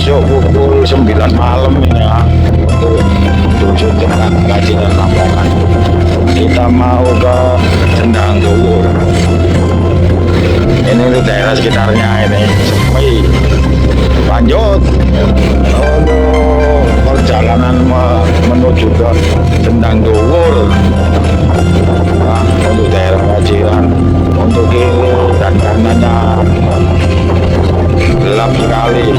besok pukul 9 malam ini ya, untuk dusun Kaji dan Lamongan. Kita mau ke Sendang Duwur. Ini tuh daerah sekitarnya ini sepi. Lanjut untuk perjalanan menuju ke Sendang Duwur. Nah, untuk daerah Kajian, untuk kiri dan kanannya gelap sekali,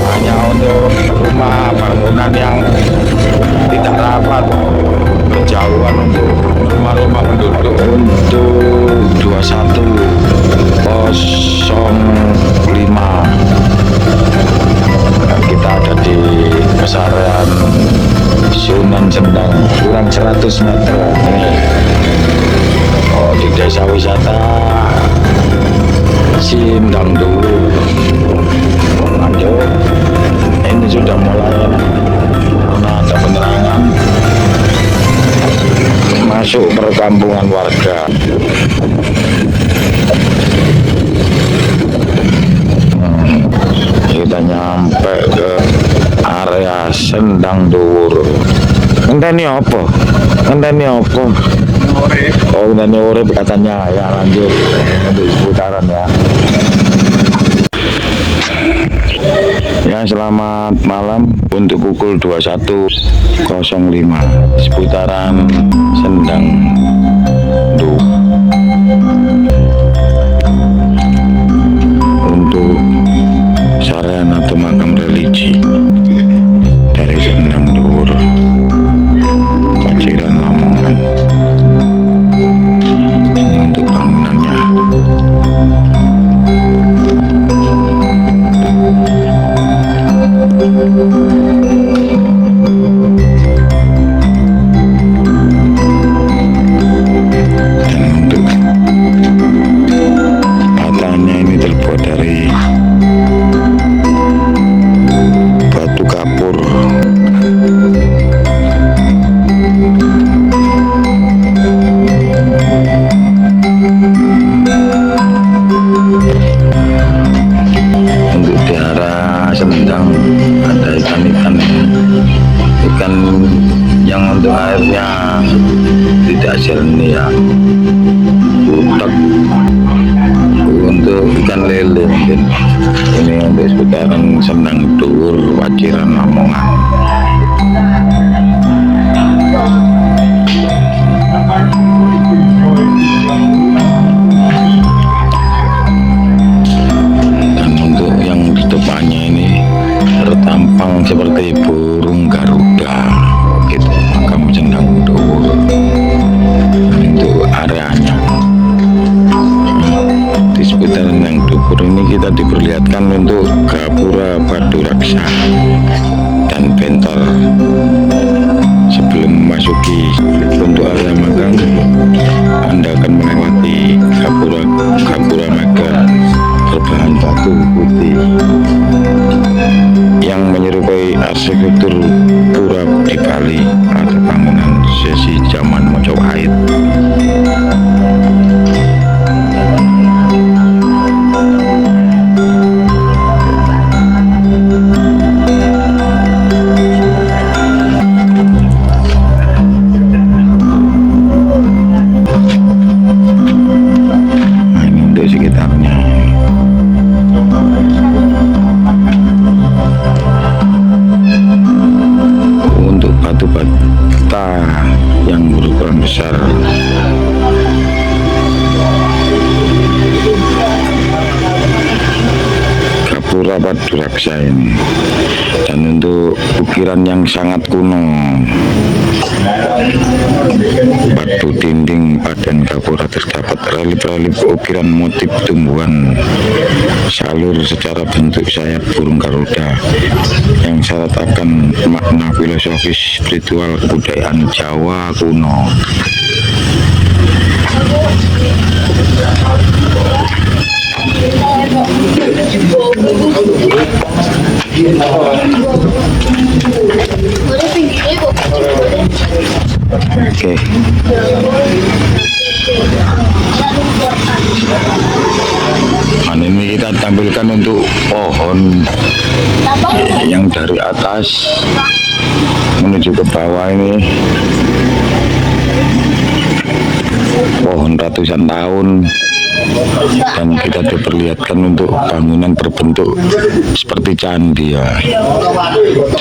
hanya untuk rumah bangunan yang tidak rapat, kejauhan untuk rumah-rumah penduduk. Untuk 2105 kita ada di pesaran Sunan Sendang, kurang 100 meter ini. Oh, di desa wisata Sendang Duwur. Lanjut, ini sudah mulai karena ada penerangan masuk perkampungan warga. Kita nyampe ke area Sendang Duwur. Ngenteni apa? Ngenteni apa? Oh, ngenteni urip katanya. Ya lanjut untuk seputaran ya. Ya, selamat malam untuk pukul 21.05 seputaran Sendang Duwur. Untuk sarana atau makam religi dari Sendang Duwur, Paciran, Lamongan. Ini untuk bangunannya. Dan untuk matanya ini terbuat dari batu kapur. Untuk di arah Sendang ada ikan-ikan yang untuk airnya tidak jernih ya, butek. Untuk ikan lele mungkin. Ini untuk seputaran Sendang Duwur, Paciran, Lamongan. Dan untuk yang di depannya ini tertampang seperti burung Garuda gitu, makam Sendang Duwur. Untuk areanya di seputaran Sendang Duwur ini kita diperlihatkan untuk gapura batu raksa dan bentor. Sebelum memasuki untuk area makam, Anda akan melewati gapura megah berbahan batu putih yang menyerupai arsitektur pura di Bali atau bangunan sesi zaman Majapahit. Nah, ini untuk sekitarnya. Untuk batu bata yang berukuran besar, gapura batu raksa ini. Dan untuk ukiran yang sangat kuno, batu dinding badan gapura terdapat relief-relief ukiran motif tumbuhan salur secara bentuk sayap burung Garuda yang syarat akan makna filosofis spiritual kebudayaan Jawa kuno. Oke. Ini kita kita tampilkan untuk pohon yang dari atas menuju ke bawah ini, pohon ratusan tahun, dan kita diperlihatkan untuk bangunan berbentuk seperti candi ya,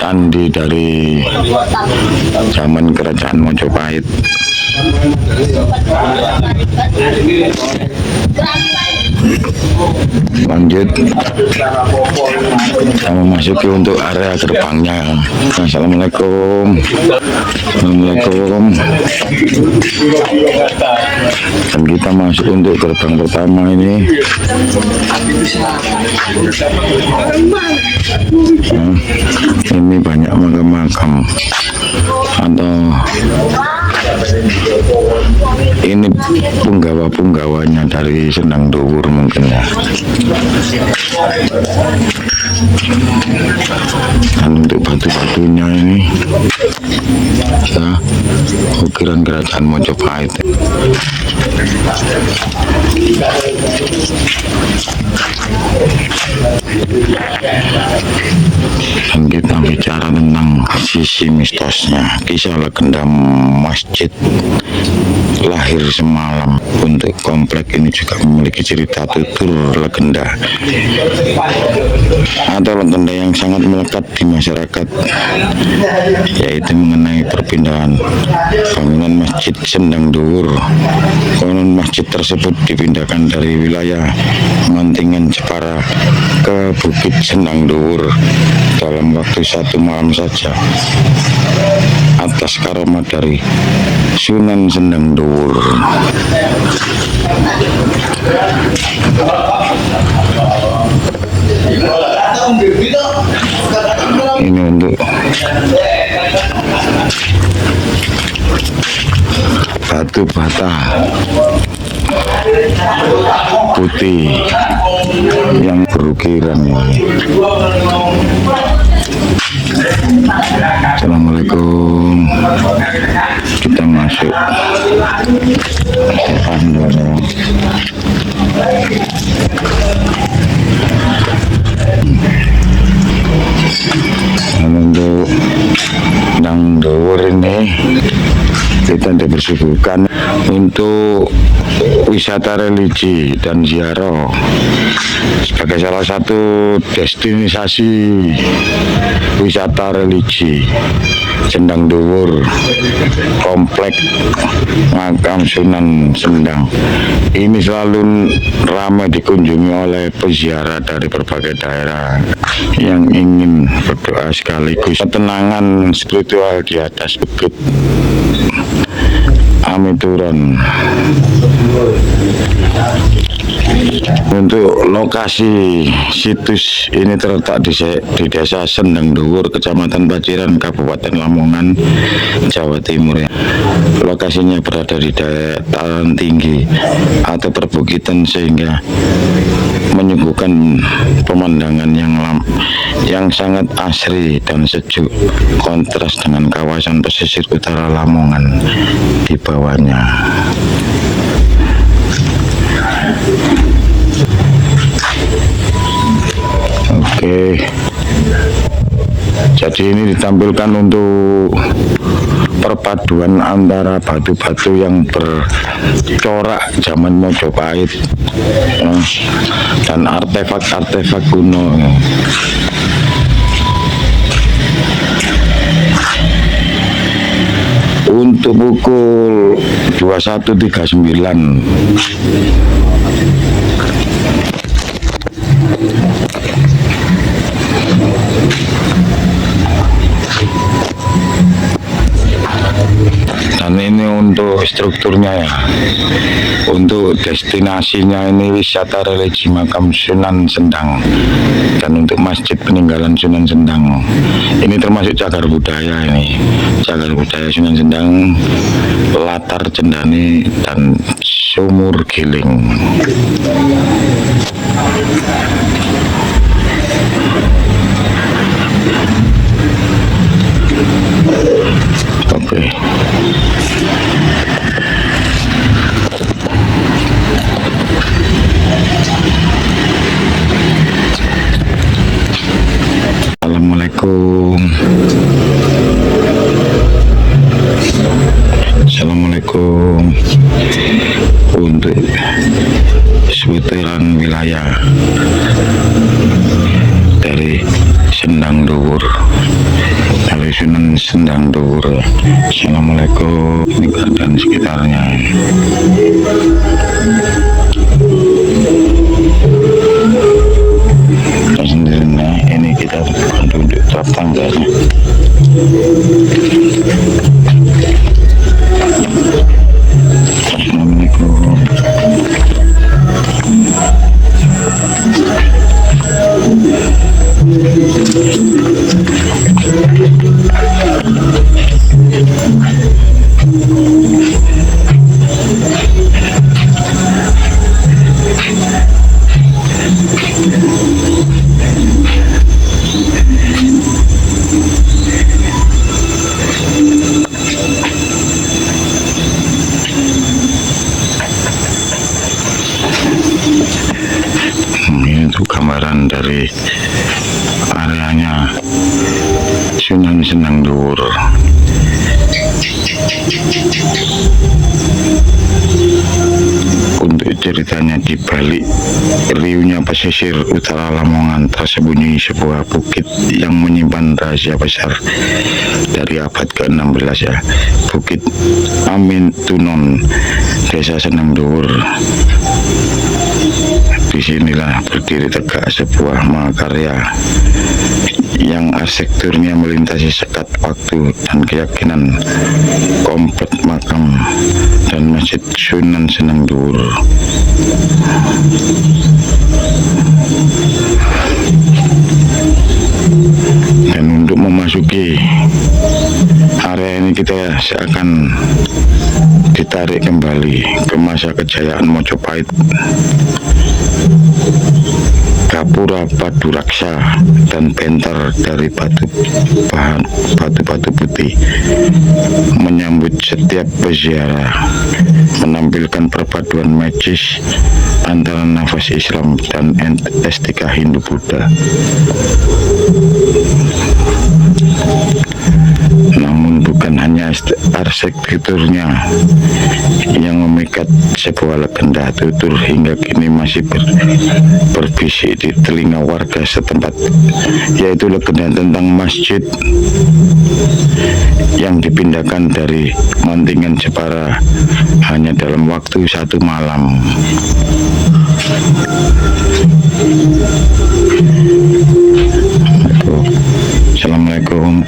candi dari zaman kerajaan Mojopahit. Lanjut, kita memasuki untuk area gerbangnya. Assalamualaikum. Assalamualaikum. Dan kita masuk untuk gerbang pertama ini. Ini banyak makam-makam atau ini punggawa-punggawanya dari Sendang Duwur mungkin ya. Dan untuk batu-batunya ini ya, ukiran kerajaan Mojopahit. Dan kita bicara tentang sisi mistosnya, kisah legenda masjid lahir semalam. Untuk komplek ini juga memiliki cerita tutur legenda atau legenda yang sangat melekat di masyarakat, yaitu mengenai perpindahan bangunan Masjid Sendang Duwur. Konon masjid tersebut dipindahkan dari wilayah Mantingan Jepara ke Bukit Sendang Duwur dalam waktu 1 malam saja atas karomah dari Sunan Sendang Duwur. Ini untuk batu bata putih yang berukiran ini. Assalamualaikum. Kita masuk. Alhamdulillah. Untuk Sendang Duwur ini kita dipersibukan untuk wisata religi dan ziarah sebagai salah satu destinasi wisata religi. Sendang Duwur, komplek makam Sunan Sendang ini selalu ramai dikunjungi oleh peziarah dari berbagai daerah yang ingin berdoa sekaligus ketenangan spiritual di atas bukit Amituron. Untuk lokasi situs ini terletak di Desa Sendang Duwur, Kecamatan Paciran, Kabupaten Lamongan, Jawa Timur. Lokasinya berada di dataran tinggi atau perbukitan sehingga menyuguhkan pemandangan yang sangat asri dan sejuk, kontras dengan kawasan pesisir utara Lamongan di bawahnya. Oke, jadi ini ditampilkan untuk perpaduan antara batu-batu yang bercorak zaman Mojopahit dan artefak-artefak kuno. Untuk pukul 21.39 dan ini untuk strukturnya ya, untuk destinasinya ini wisata religi makam Sunan Sendang, dan untuk masjid peninggalan Sunan Sendang ini termasuk cagar budaya. Ini cagar budaya Sunan Sendang, latar cendani dan sumur giling. Oke. Sendang Dhuwur. Assalamualaikum, ini keadaan sekitarnya. Sendirinya ini kita duduk trap tangganya. Assalamualaikum. Ini tuh gambaran dari areanya Sunan Sendang Dhuwur. Untuk ceritanya, di balik riuhnya pesisir utara Lamongan tersembunyi sebuah bukit yang menyimpan rahasia besar dari abad ke-16 ya. Bukit Amin Tunon, Desa Sendang Dhuwur. Disinilah berdiri tegak sebuah mahakarya yang arsitekturnya melintasi sekat waktu dan keyakinan. Komplek makam dan masjid Sunan Sendang Dhuwur. Dan untuk memasuki area ini kita seakan ditarik kembali ke masa kejayaan Mojopahit, Gapura Padu Raksa, dan Bentar dari batu-batu putih. Menyambut setiap peziarah, menampilkan perpaduan magis antara nafas Islam dan estetika Hindu-Buddha. Namun bukan hanya arsitekturnya yang memikat, sebuah legenda tutur hingga kini masih berbisik di telinga warga setempat, yaitu legenda tentang masjid yang dipindahkan dari Mantingan Jepara hanya dalam waktu 1 malam. Assalamualaikum.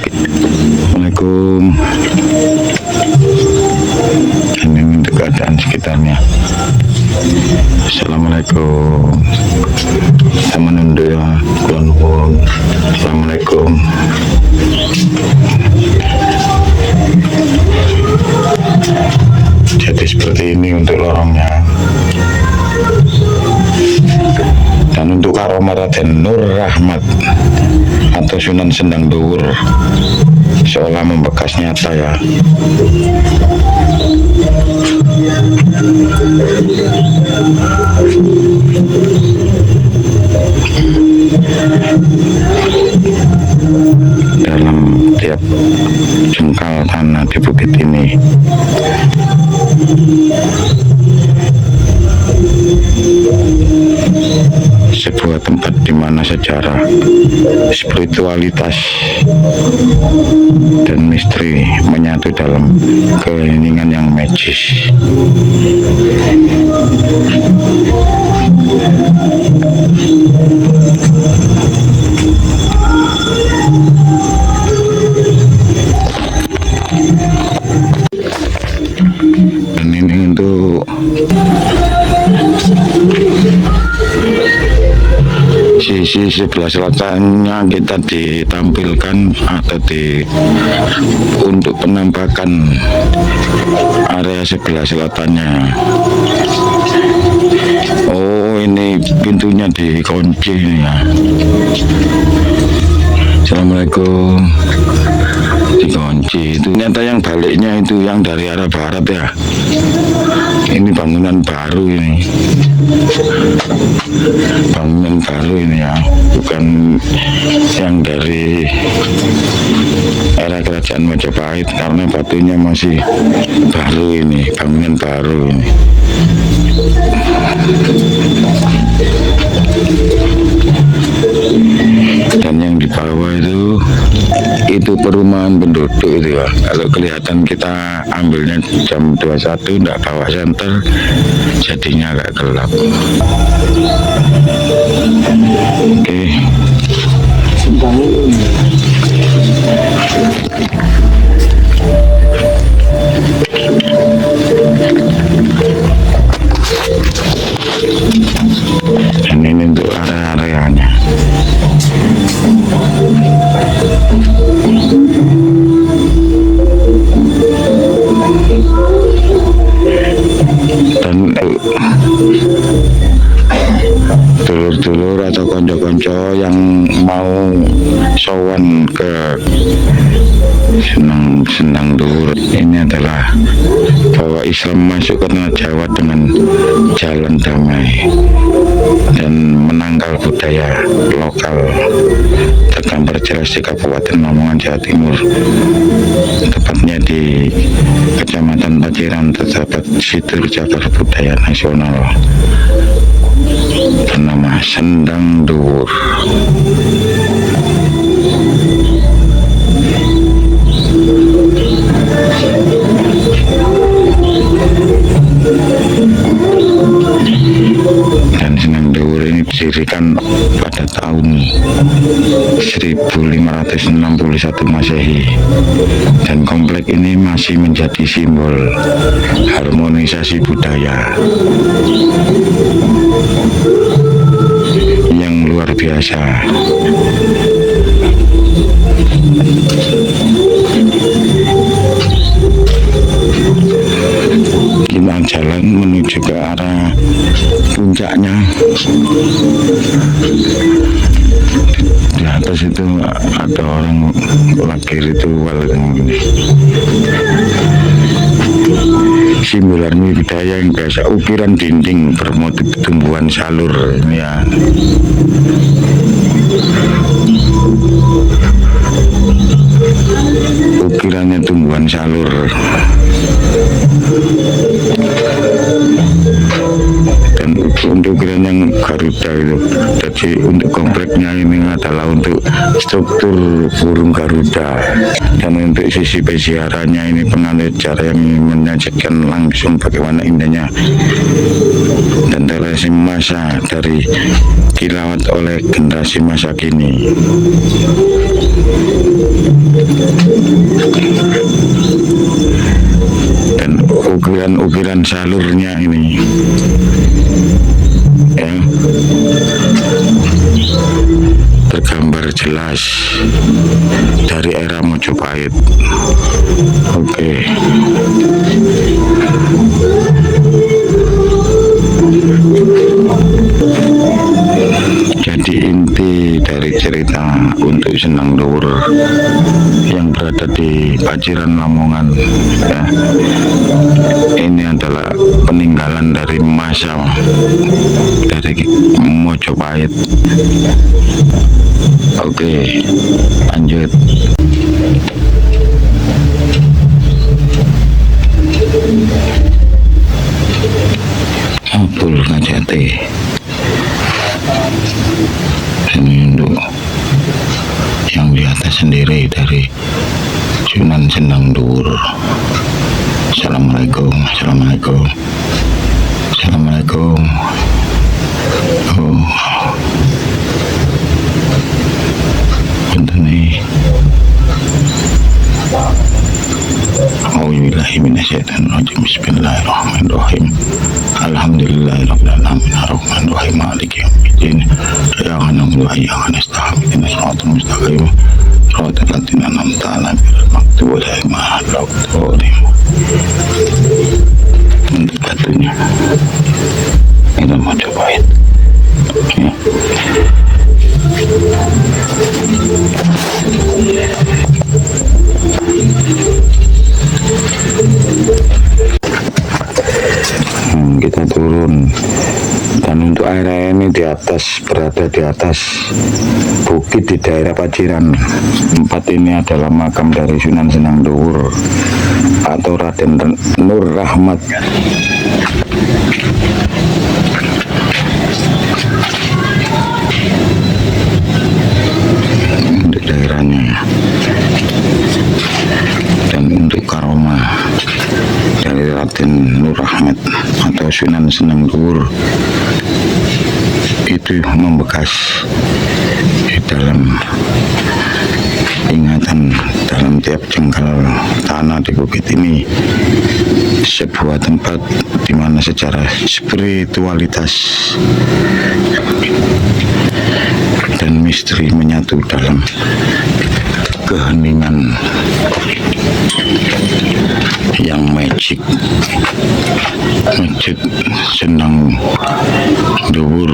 Waalaikumsalam. Ini untuk keadaan sekitarnya. Assalamualaikum. Kita menunduk ya. Assalamualaikum. Jadi seperti ini untuk lorongnya. Dan untuk aroma Raden Nur Rahmat atau Sunan Sendang Dhuwur seolah membekas nyata ya. Dalam tiap jengkal tanah di bukit ini. Sebuah tempat di mana sejarah, spiritualitas, dan misteri menyatu dalam keheningan yang magis. Dan ini untuk sisi sebelah selatannya kita ditampilkan atau untuk penampakan area sebelah selatannya. Oh, ini pintunya dikunci ini ya. Assalamualaikum. Dikunci. Itu ternyata yang baliknya itu yang dari arah barat ya. Ini bangunan baru ini. Bangunan baru ini ya, bukan yang dari era kerajaan Majapahit, karena batunya masih baru ini, bangunan baru ini. Dan yang di bawah itu itu perumahan penduduk itu ya. Kalau kelihatan kita ambilnya jam 21 enggak bawa senter, jadinya agak gelap. Oke. Dan ini untuk area-areanya. Dan dulur-dulur atau konco-konco yang mau sowan ke senang dulur, ini adalah bahwa Islam masuk ke tanah Jawa dengan jalan damai dan menangkal budaya lokal. Tergambar jelas di Kabupaten Lamongan, Jawa Timur, tepatnya di Kecamatan Paciran terdapat situs cagar budaya nasional bernama Sendang Dhuwur. Dan Sendang Dhuwur ini didirikan pada tahun 1561 Masehi, dan komplek ini masih menjadi simbol harmonisasi budaya yang luar biasa. Kita jalan menuju ke arah puncaknya. Di atas itu ada orang lagi ritual ini. Simbol harmoni budaya yang biasa ukiran dinding bermotif tumbuhan salur ini ya. Ukirannya tumbuhan salur. Dan untuk ukiran yang Garuda itu, jadi untuk kompleknya ini adalah untuk struktur burung Garuda, dan untuk sisi peziarahnya ini penganut cara yang menyajikan langsung bagaimana indahnya dan generasi masa dari kilawat oleh generasi masa kini. Dan ukiran-ukiran salurnya ini ya, tergambar jelas dari era Mojopahit. Oke. Jadi inti dari cerita untuk Sendang Dhuwur yang berada di Paciran Lamongan ya, ini adalah peninggalan dari masa dari Mojopahit. Oke, lanjut. Abul Ngajati. Ini untuk yang di atas sendiri dari Sunan Sendang Dhuwur. Assalamualaikum, assalamualaikum, assalamualaikum. Oh, nih. A'udzubillahiminasyaitonirrajim. Bismillahirrahmanirrahim. Alhamdulillahirabbil alamin. Arrahmanirrahim. Maliki yaumiddin. Iyyaka na'budu wa iyyaka nasta'in. Ihdinas siratal mustaqim. Shiratal ladzina an'amta 'alaihim ghairil maghdubi 'alaihim waladdallin. Untuk batunya kita mau cobain ya. Kita turun, dan untuk area ini di atas, berada di atas bukit di daerah Paciran. Tempat ini adalah makam dari Sunan Sendang Dhuwur atau Raden Nur Rahmat. Untuk daerahnya Dan untuk karomah dari Raden Nur Ahmad atau Sunan Senang Dhuwur itu membekas di dalam ingatan, dalam tiap jengkal tanah di bukit ini, sebuah tempat di mana secara spiritualitas dan misteri menyatu dalam keheningan yang magic Senang Dhuwur,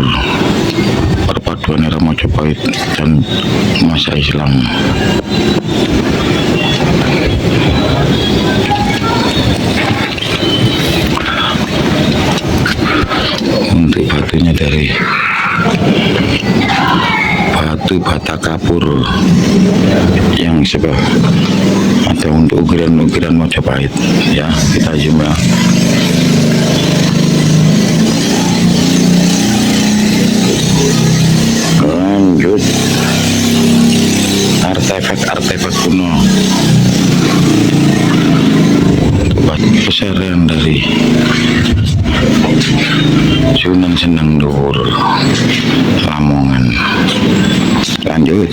perpaduan era Majapahit dan masa Islam. Untuk batunya dari batu bata kapur yang sebab atau untuk ukiran-ukiran Majapahit ya, kita zoom ya. Lanjut artefak kuno untuk pesarian dari Sunan Senang Dhuwur Lamongan. Lanjut.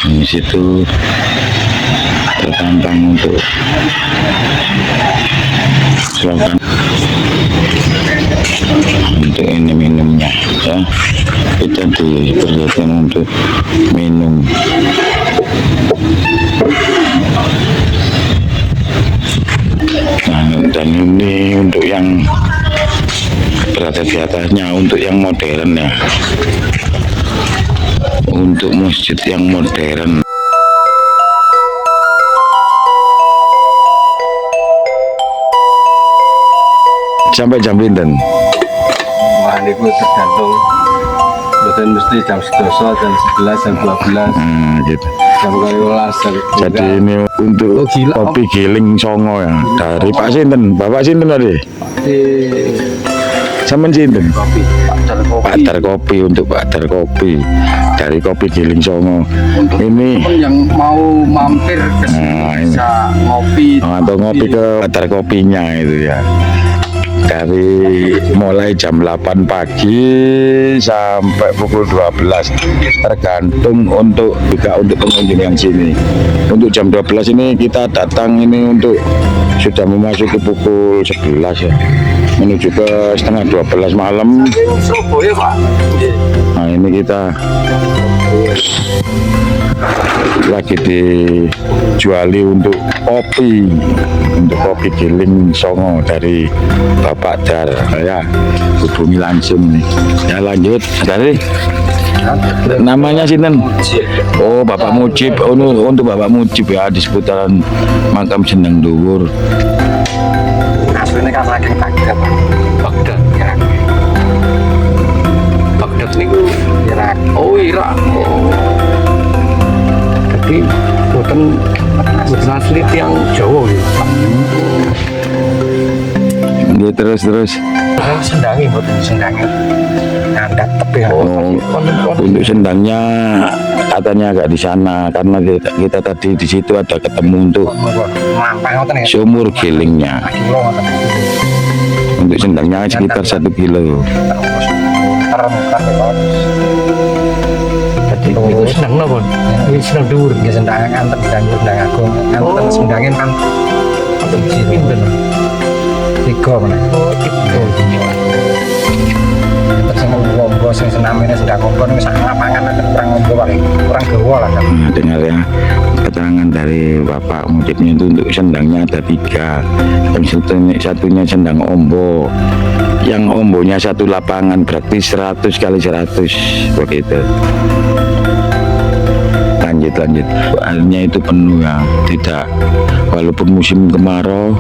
Di situ tertantang untuk silakan untuk ini minumnya ya, kita diperlihatkan untuk minum. Nah, dan ini untuk yang berada di atasnya, untuk yang modern ya, untuk masjid yang modern. Sampai jam pinten? Wah, ini tergantung. Betul mesti jam 11, jam 11, jam 12. Gitu. Jam 12. Jadi ini untuk kopi giling songo ya. Dari Pak Sinten, Bapak Sinten tadi. Sampeyan sinten? Kopi. Pak Dar Kopi, untuk Pak Dar Kopi dari Kopi Giling Songo. Untuk ini yang mau mampir ke sini bisa ngopi atau ngopi ke Pak Dar Kopinya itu ya. Dari mulai jam 8 pagi sampai pukul 12 tergantung untuk juga untuk pengunjung yang sini. Untuk jam 12 ini kita datang ini untuk sudah memasuki pukul 11 ya, menuju ke setengah 12 malam. Nah ini kita lagi dijuali untuk kopi giling songo dari Bapak Dar ya, hubungi langsung nih ya. Lanjut dari namanya sinten? Oh Bapak Mujib. Oh, untuk Bapak Mujib ya, di seputaran makam Senang Dhuwur. Aslinya kan saking Baghdad ya. Baghdad niku Irak. Oh Irak. Jadi bukan asli yang Jawa ya. Dia terus sendangi, bukan sendangi. Ngandat tepi. Untuk sendangnya katanya agak di sana, karena kita tadi di situ ada ketemu untuk sumur gilingnya. Untuk sendangnya sekitar 1 kilo. Jadi itu sendang apa? Ini sendang dhuwur, ya sendang anten, sendang agung, anten sendangin kan. Anten sini bener. 3 mana? Oh, itu. Terus ngombo sing senamene sedang ngombo ning sak lapangan ada kurang ngombo paling kurang gawa lah kan. Nah, dengar ya keterangan dari Bapak Mujibnya itu untuk sendangnya ada 3. Yang satunya sendang ombo. Yang ombonya 1 lapangan, berarti 100 kali 100 begitu. Lanjut. Airnya itu penuh ya, tidak, walaupun musim kemarau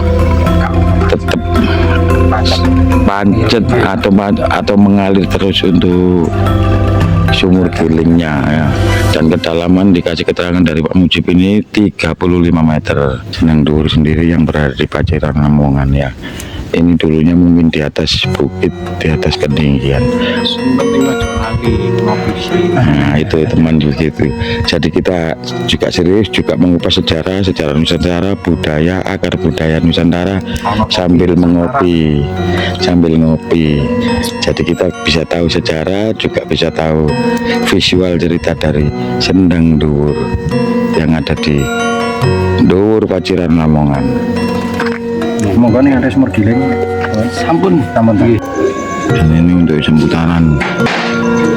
tetap pancet atau mengalir terus untuk sumur gilingnya ya. Dan kedalaman dikasih keterangan dari Pak Mujib ini 35 meter. Senang Dhuwur sendiri yang berada di Paciran Lamongan ya. Ini dulunya mungkin di atas bukit, di atas ketinggian. Nah itu teman begitu. Jadi kita juga serius juga mengupas sejarah Nusantara, budaya, akar budaya Nusantara sambil mengopi, sambil ngopi. Jadi kita bisa tahu sejarah, juga bisa tahu visual cerita dari Sendang Dhuwur yang ada di Dhuwur Paciran Lamongan. Semoga nih ada sumur giling. Sampun, sampun. Dan ini untuk seputaran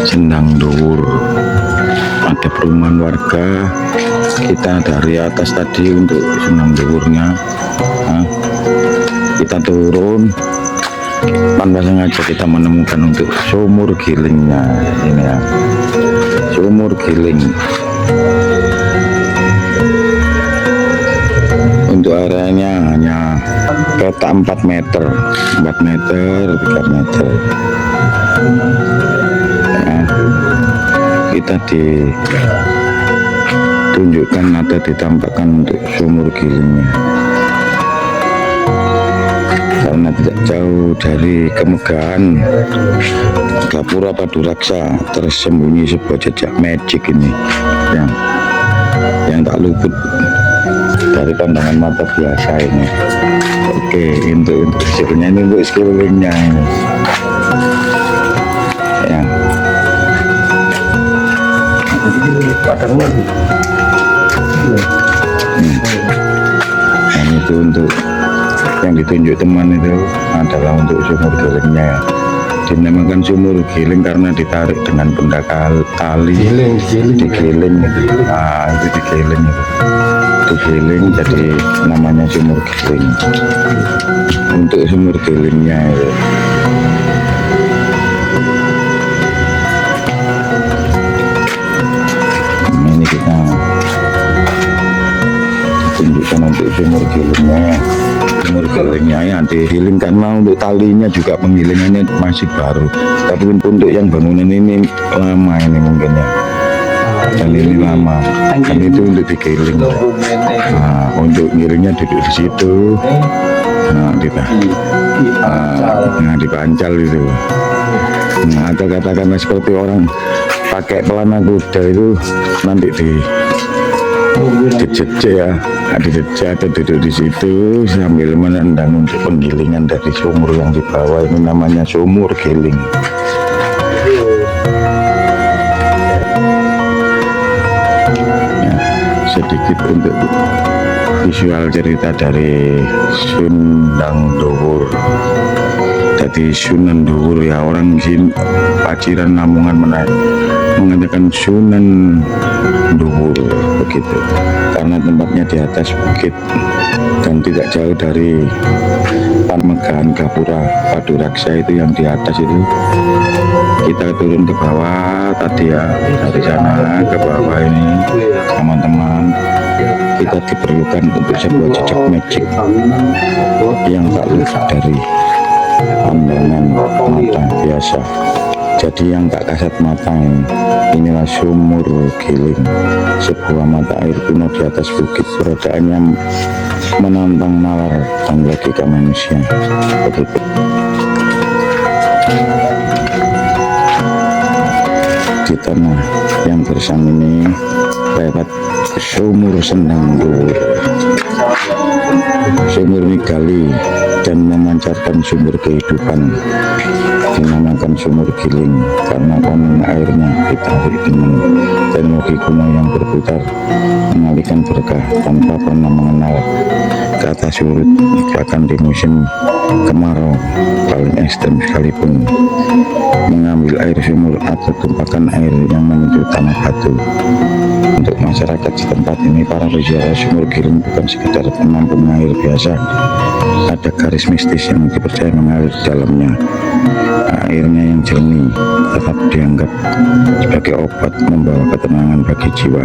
Sendang Dhuwur. Ada perumahan warga. Kita dari atas tadi untuk Sendang Dhuwurnya. Nah, kita turun. Tanpa sengaja kita menemukan untuk sumur gilingnya. Ini ya, sumur giling. Untuk areanya hanya peta 4 meter, 3 meter. Ya, kita ditunjukkan atau ditampakkan untuk sumur gilingnya. Karena tidak jauh dari kemegahan Gapura Paduraksa tersembunyi sebuah jejak magic ini yang tak luput dari pandangan mata biasa ini. Oke, untuk skillnya ini, untuk skillnya ini ya. Dan itu untuk yang ditunjuk teman itu adalah untuk sumur gilingnya. Dinamakan sumur giling karena ditarik dengan benda tali, digiling. Nah, itu digiling itu. Digiling jadi namanya sumur giling. Untuk sumur gilingnya itu. Nah, ini kita tunjukkan untuk sumur gilingnya. Sumur gilingnya ya digiling karena untuk talinya juga penggilingannya masih baru. Tapi untuk yang bangunan ini lama ini mungkin ya. Dan ini lama, dan itu untuk digiling. Nah, untuk gilingnya duduk di situ. Nah, dipancal itu. Nah, atau katakanlah seperti orang pakai pelana kuda itu nanti dijejek ya, dijejek atau duduk di situ sambil menendang untuk penggilingan dari sumur yang di bawah. Ini namanya sumur giling. Sedikit untuk visual cerita dari Sendang Dhuwur. Jadi Sunan Dhuwur ya, orang sini Paciran Lamongan mengatakan Sunan Dhuwur begitu karena tempatnya di atas bukit dan tidak jauh dari Pamegahan Gapura Paduraksa itu yang di atas itu. Kita turun ke bawah tadi ya, dari sana ke bawah ini teman-teman, kita diperlukan untuk sebuah jejak magic yang tak luput dari pandangan mata biasa. Jadi yang tak kasat mata ini, inilah sumur giling, sebuah mata air kuno di atas bukit, beradaannya menantang nalar dan logika manusia begitu. Di tanah yang gersang ini lewat sumur Sendang Dhuwur. Sumur ini gali dan memancarkan sumber kehidupan, dinamakan sumur giling karena konon airnya ditarik dengan teknologi kuno yang berputar, mengalihkan berkah tanpa pernah mengenal kata surut, bahkan di musim kemarau paling ekstrem sekalipun. Mengambil air sumur atau tumpahan air yang menuju tanah batu. Untuk masyarakat setempat ini, para peziarah sumur giling bukan sekedar penampung air biasa. Ada garis mistis yang dipercaya mengalir di dalamnya. Airnya yang jernih tetap dianggap sebagai obat membawa ketenangan bagi jiwa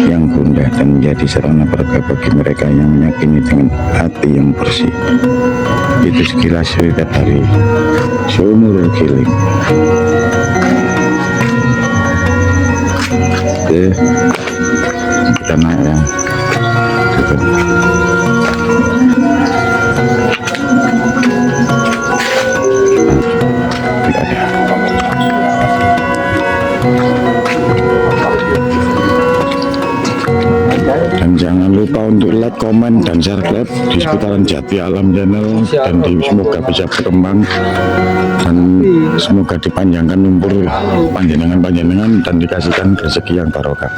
yang gundah dan menjadi sarana berkah bagi mereka yang meyakini dengan hati yang bersih. Itu sekilas cerita dari sumur giling. Oke, kita naik ya. Gitu. Tidak ada. Dan jangan lupa untuk like, komen, dan subscribe di seputaran Jati Alam Channel, dan semoga bisa berkembang dan semoga dipanjangkan umur panjenengan dan dikasihkan rezeki yang barokah.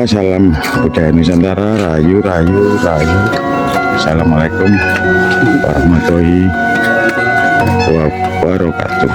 Salam budaya Nusantara, rayu. Assalamualaikum warahmatullahi wabarakatuh.